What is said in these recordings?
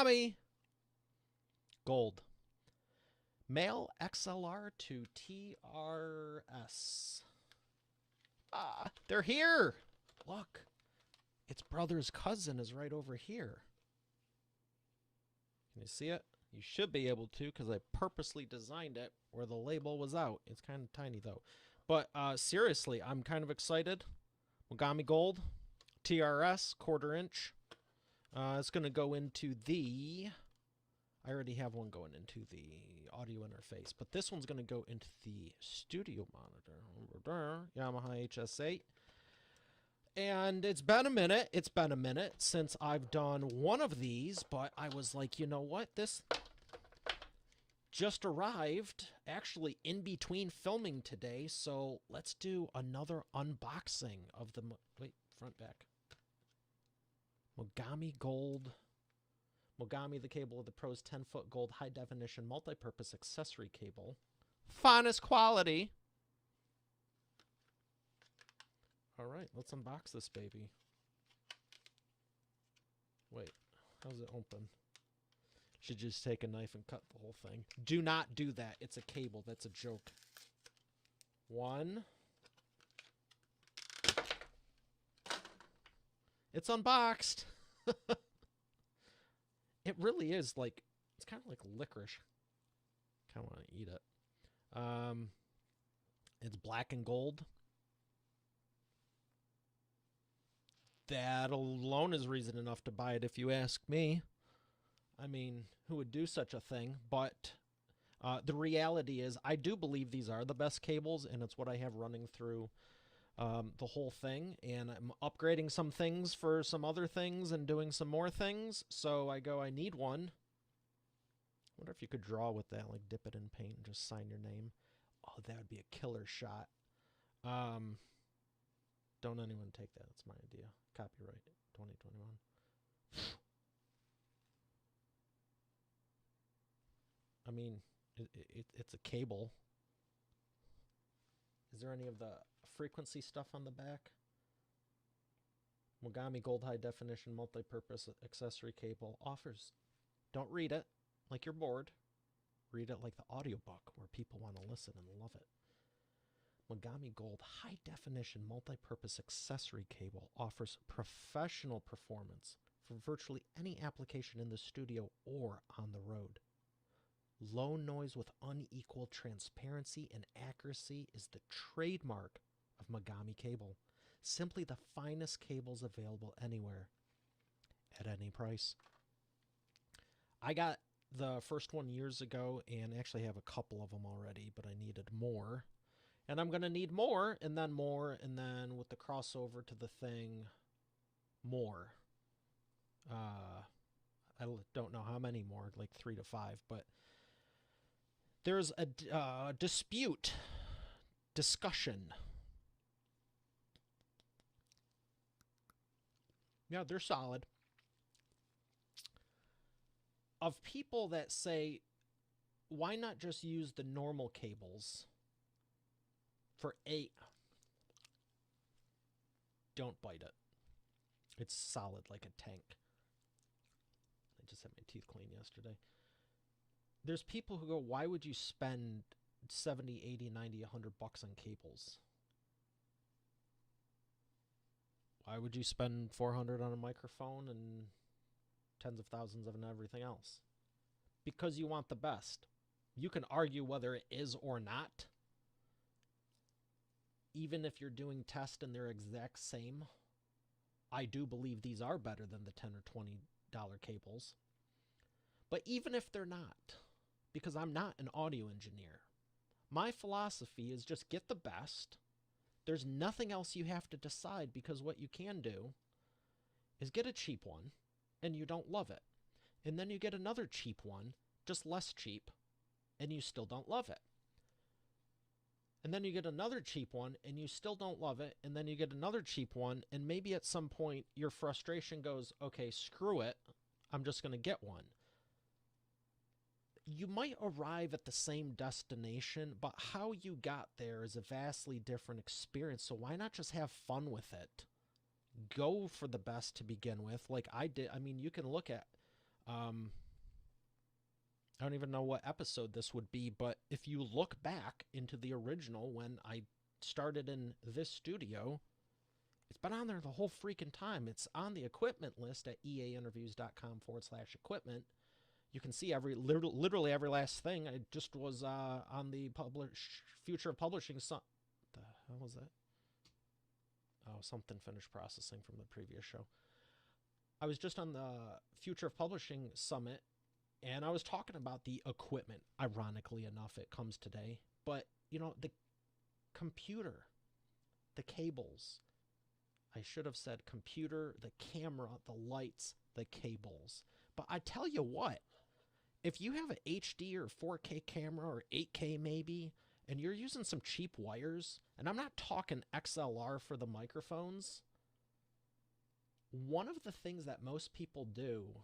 Mogami Gold. Male XLR to TRS. Ah, they're here. Look. Its brother's cousin is right over here. Can you see it? You should be able to because I purposely designed it where the label was out. It's kind of tiny though. But seriously, I'm kind of excited. Mogami Gold, TRS, quarter inch. It's going to go into the... I already have one going into the audio interface, but this one's going to go into the studio monitor. Yamaha HS8. And it's been a minute since I've done one of these, but I was like, you know what? This just arrived actually in between filming today, so let's do another unboxing of the... Wait, front, back. Mogami Gold. Mogami, the cable of the Pro's 10-foot gold high-definition multi-purpose accessory cable. Finest quality. All right, let's unbox this baby. Wait, how's it open? Should just take a knife and cut the whole thing. Do not do that. It's a cable. That's a joke. One. It's unboxed. It really is like, it's kind of like licorice. Kind of want to eat it. It's black and gold. That alone is reason enough to buy it if you ask me. I mean, who would do such a thing? But the reality is I do believe these are the best cables, and it's what I have running through the whole thing. And I'm upgrading some things for some other things and doing some more things. So I go, I need one. I wonder if you could draw with that, like dip it in paint and just sign your name. Oh, that would be a killer shot. Don't anyone take that. That's my idea. Copyright 2021. I mean, it's a cable. Is there any of the frequency stuff on the back? Mogami Gold High Definition Multi-Purpose Accessory Cable offers. Don't read it like you're bored. Read it like the audiobook where people want to listen and love it. Mogami Gold High Definition Multi-Purpose Accessory Cable offers professional performance for virtually any application in the studio or on the road. Low noise with unequal transparency and accuracy is the trademark of Mogami Cable. Simply the finest cables available anywhere at any price. I got the first one years ago and actually have a couple of them already, but I needed more. And I'm going to need more, and then with the crossover to the thing, more. I don't know how many more, like 3 to 5, but there's a discussion. Yeah, they're solid. Of people that say, why not just use the normal cables for 8? Don't bite it. It's solid like a tank. I just had my teeth cleaned yesterday. There's people who go, why would you spend 70, 80, 90, 100 bucks on cables? Why would you spend 400 on a microphone and tens of thousands on everything else? Because you want the best. You can argue whether it is or not. Even if you're doing tests and they're exact same, I do believe these are better than the $10 or $20 cables. But even if they're not, because I'm not an audio engineer, my philosophy is just get the best. There's nothing else you have to decide, because what you can do is get a cheap one and you don't love it. And then you get another cheap one, just less cheap, and you still don't love it. And then you get another cheap one and you still don't love it. And then you get another cheap one, and maybe at some point your frustration goes, okay, screw it, I'm just going to get one. You might arrive at the same destination, but how you got there is a vastly different experience. So why not just have fun with it? Go for the best to begin with, like I did. I mean, you can look at I don't even know what episode this would be, but if you look back into the original when I started in this studio, it's been on there the whole freaking time. It's on the equipment list at eainterviews.com/equipment. You can see literally every last thing. I just was on the Future of Publishing. The hell was that? Oh, something finished processing from the previous show. I was just on the Future of Publishing Summit, and I was talking about the equipment. Ironically enough, it comes today. But, you know, the computer, the cables. I should have said computer, the camera, the lights, the cables. But I tell you what, if you have an HD or 4K camera or 8K maybe, and you're using some cheap wires, and I'm not talking XLR for the microphones, one of the things that most people do,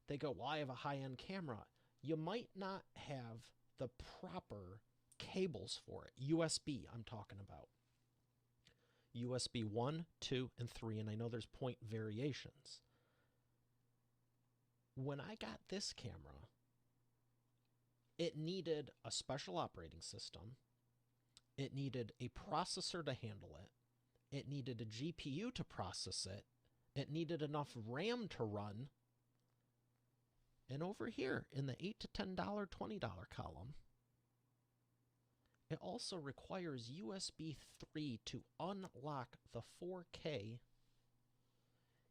they go, well, I have a high-end camera. You might not have the proper cables for it. USB, I'm talking about. USB 1, 2, and 3, and I know there's point variations. When I got this camera, it needed a special operating system. It needed a processor to handle it. It needed a GPU to process it. It needed enough RAM to run. And over here in the $8 to $10, $20 column, it also requires USB 3 to unlock the 4K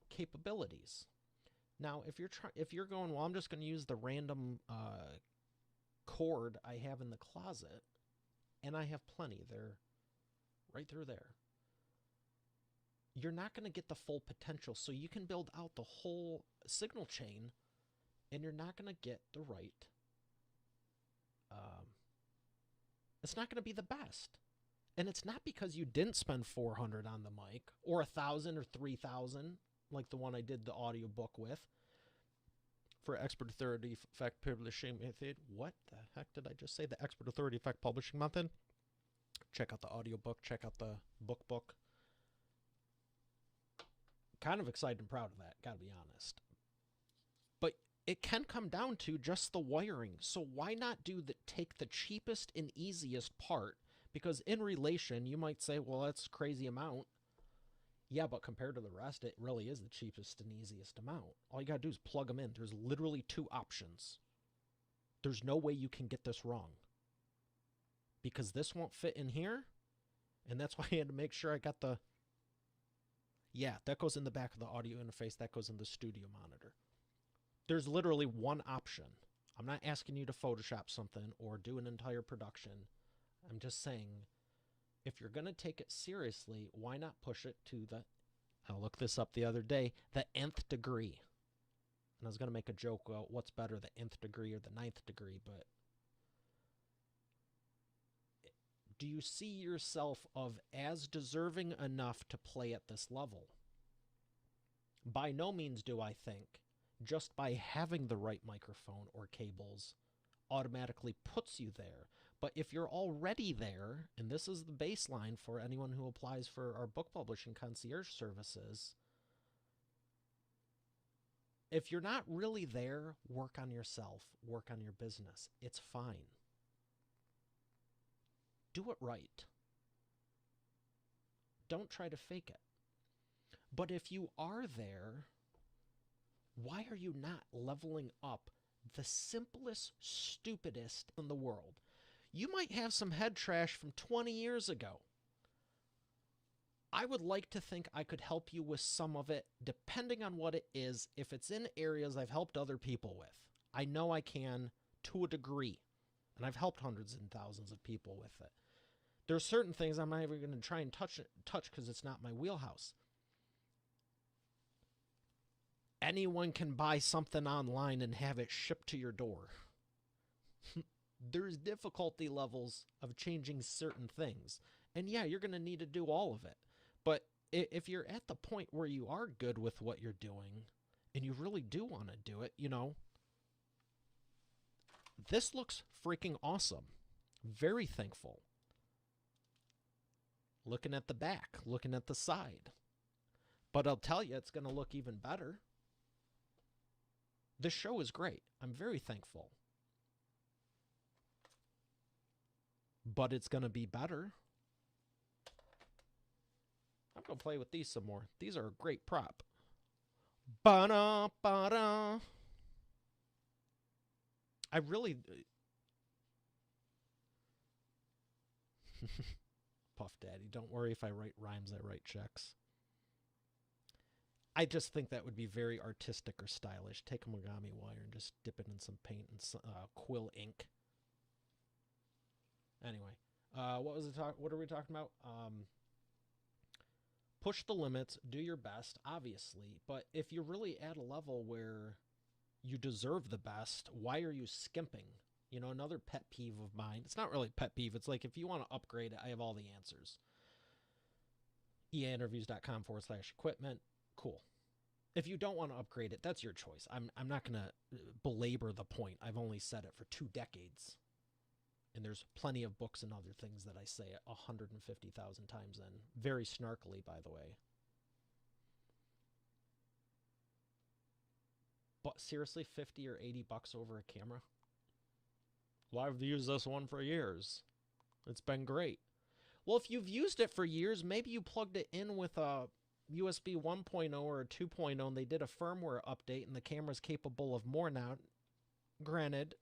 capabilities. Now, if you're going, well, I'm just going to use the random cord I have in the closet, and I have plenty. They're right through there. You're not going to get the full potential, so you can build out the whole signal chain, and you're not going to get the right. It's not going to be the best. And it's not because you didn't spend $400 on the mic, or $1,000 or $3,000, like the one I did the audiobook with, for Expert Authority Effect Publishing Method. What the heck did I just say? The Expert Authority Effect Publishing Method. Check out the audiobook. Check out the book. Kind of excited and proud of that, gotta be honest. But it can come down to just the wiring. So why not take the cheapest and easiest part? Because in relation, you might say, well, that's a crazy amount. Yeah, but compared to the rest, it really is the cheapest and easiest amount. All you gotta do is plug them in. There's literally 2 options. There's no way you can get this wrong. Because this won't fit in here, and that's why I had to make sure I got the... Yeah, that goes in the back of the audio interface. That goes in the studio monitor. There's literally one option. I'm not asking you to Photoshop something or do an entire production. I'm just saying, if you're going to take it seriously, why not push it to the, I looked this up the other day, the nth degree. And I was going to make a joke about what's better, the nth degree or the 9th degree, but do you see yourself of as deserving enough to play at this level? By no means do I think just by having the right microphone or cables automatically puts you there. But if you're already there, and this is the baseline for anyone who applies for our book publishing concierge services, if you're not really there, work on yourself, work on your business. It's fine. Do it right. Don't try to fake it. But if you are there, why are you not leveling up the simplest, stupidest in the world? You might have some head trash from 20 years ago. I would like to think I could help you with some of it, depending on what it is, if it's in areas I've helped other people with. I know I can to a degree, and I've helped hundreds and thousands of people with it. There are certain things I'm not even going to try and touch because it's not my wheelhouse. Anyone can buy something online and have it shipped to your door. There's difficulty levels of changing certain things. And yeah, you're going to need to do all of it. But if you're at the point where you are good with what you're doing and you really do want to do it, you know, this looks freaking awesome. Very thankful. Looking at the back, looking at the side. But I'll tell you, it's going to look even better. This show is great. I'm very thankful. But it's going to be better. I'm going to play with these some more. These are a great prop. Ba-da, ba-da. I really... Puff Daddy, don't worry if I write rhymes, I write checks. I just think that would be very artistic or stylish. Take a Mogami wire and just dip it in some paint and quill ink. Anyway, what are we talking about? Push the limits, do your best, obviously. But if you're really at a level where you deserve the best, why are you skimping? You know, another pet peeve of mine. It's not really pet peeve. It's like if you want to upgrade it, I have all the answers. EAinterviews.com/equipment. Cool. If you don't want to upgrade it, that's your choice. I'm not going to belabor the point. I've only said it for 2 decades. And there's plenty of books and other things that I say 150,000 times in. Very snarkily, by the way. But seriously, 50 or 80 bucks over a camera? Well, I've used this one for years. It's been great. Well, if you've used it for years, maybe you plugged it in with a USB 1.0 or a 2.0 and they did a firmware update and the camera's capable of more now. Granted,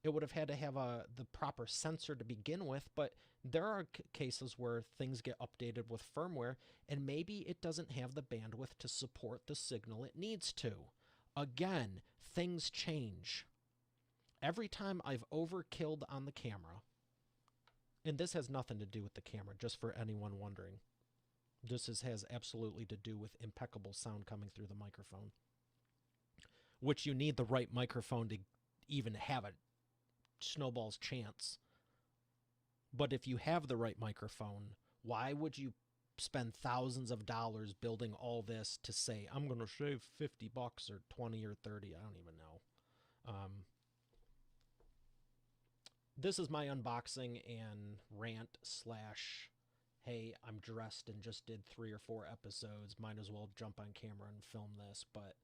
it would have had to have the proper sensor to begin with, but there are cases where things get updated with firmware and maybe it doesn't have the bandwidth to support the signal it needs to. Again, things change. Every time I've overkilled on the camera, and this has nothing to do with the camera, just for anyone wondering. This has absolutely to do with impeccable sound coming through the microphone, which you need the right microphone to even have a snowball's chance. But if you have the right microphone, why would you spend thousands of dollars building all this to say, I'm going to save 50 bucks or 20 or 30? I don't even know. This is my unboxing and rant / hey, I'm dressed and just did 3 or 4 episodes. Might as well jump on camera and film this, but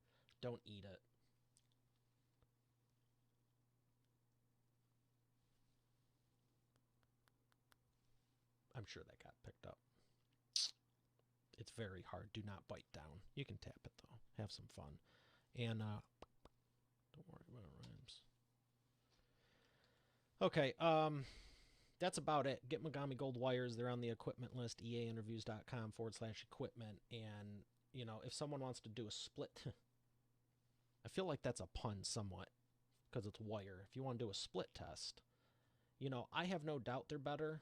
don't eat it. I'm sure that got picked up. It's very hard. Do not bite down. You can tap it, though. Have some fun. And don't worry about it rhymes. Okay, that's about it. Get Mogami Gold wires. They're on the equipment list, eainterviews.com/equipment. And, you know, if someone wants to do a split, I feel like that's a pun somewhat because it's wire. If you want to do a split test, you know, I have no doubt they're better.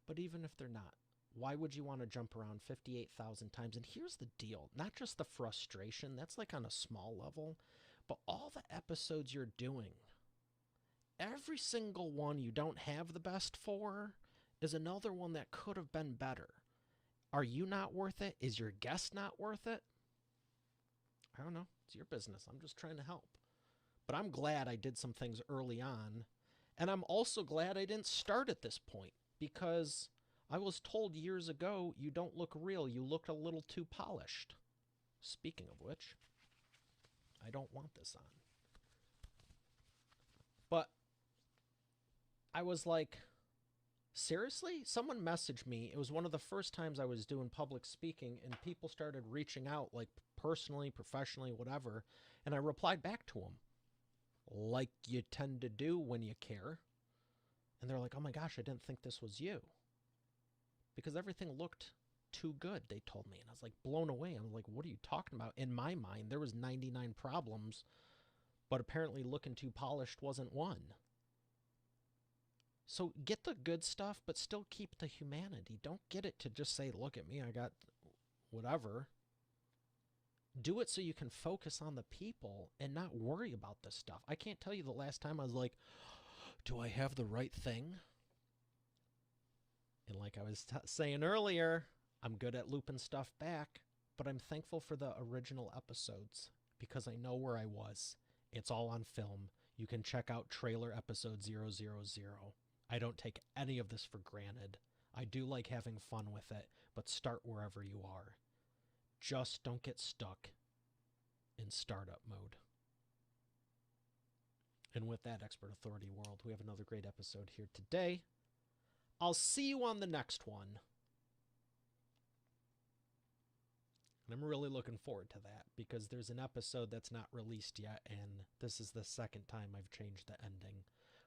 But even if they're not, why would you want to jump around 58,000 times? And here's the deal. Not just the frustration. That's like on a small level. But all the episodes you're doing, every single one you don't have the best for is another one that could have been better. Are you not worth it? Is your guest not worth it? I don't know. It's your business. I'm just trying to help. But I'm glad I did some things early on. And I'm also glad I didn't start at this point because I was told years ago, you don't look real. You look a little too polished. Speaking of which, I don't want this on. But I was like, seriously? Someone messaged me. It was one of the first times I was doing public speaking, and people started reaching out, like personally, professionally, whatever. And I replied back to them, like you tend to do when you care. And they're like, oh my gosh, I didn't think this was you. Because everything looked too good, they told me. And I was like blown away. I was like, what are you talking about? In my mind, there was 99 problems, but apparently looking too polished wasn't one. So get the good stuff, but still keep the humanity. Don't get it to just say, look at me, I got whatever. Do it so you can focus on the people and not worry about this stuff. I can't tell you the last time I was like, do I have the right thing? And like I was saying earlier, I'm good at looping stuff back, but I'm thankful for the original episodes because I know where I was. It's all on film. You can check out trailer episode 000. I don't take any of this for granted. I do like having fun with it, but start wherever you are. Just don't get stuck in startup mode. And with that, Expert Authority World, we have another great episode here today. I'll see you on the next one. And I'm really looking forward to that because there's an episode that's not released yet, and this is the second time I've changed the ending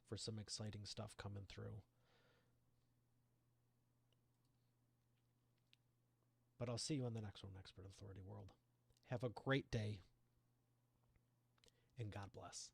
for some exciting stuff coming through. But I'll see you on the next one, Expert Authority World. Have a great day, and God bless.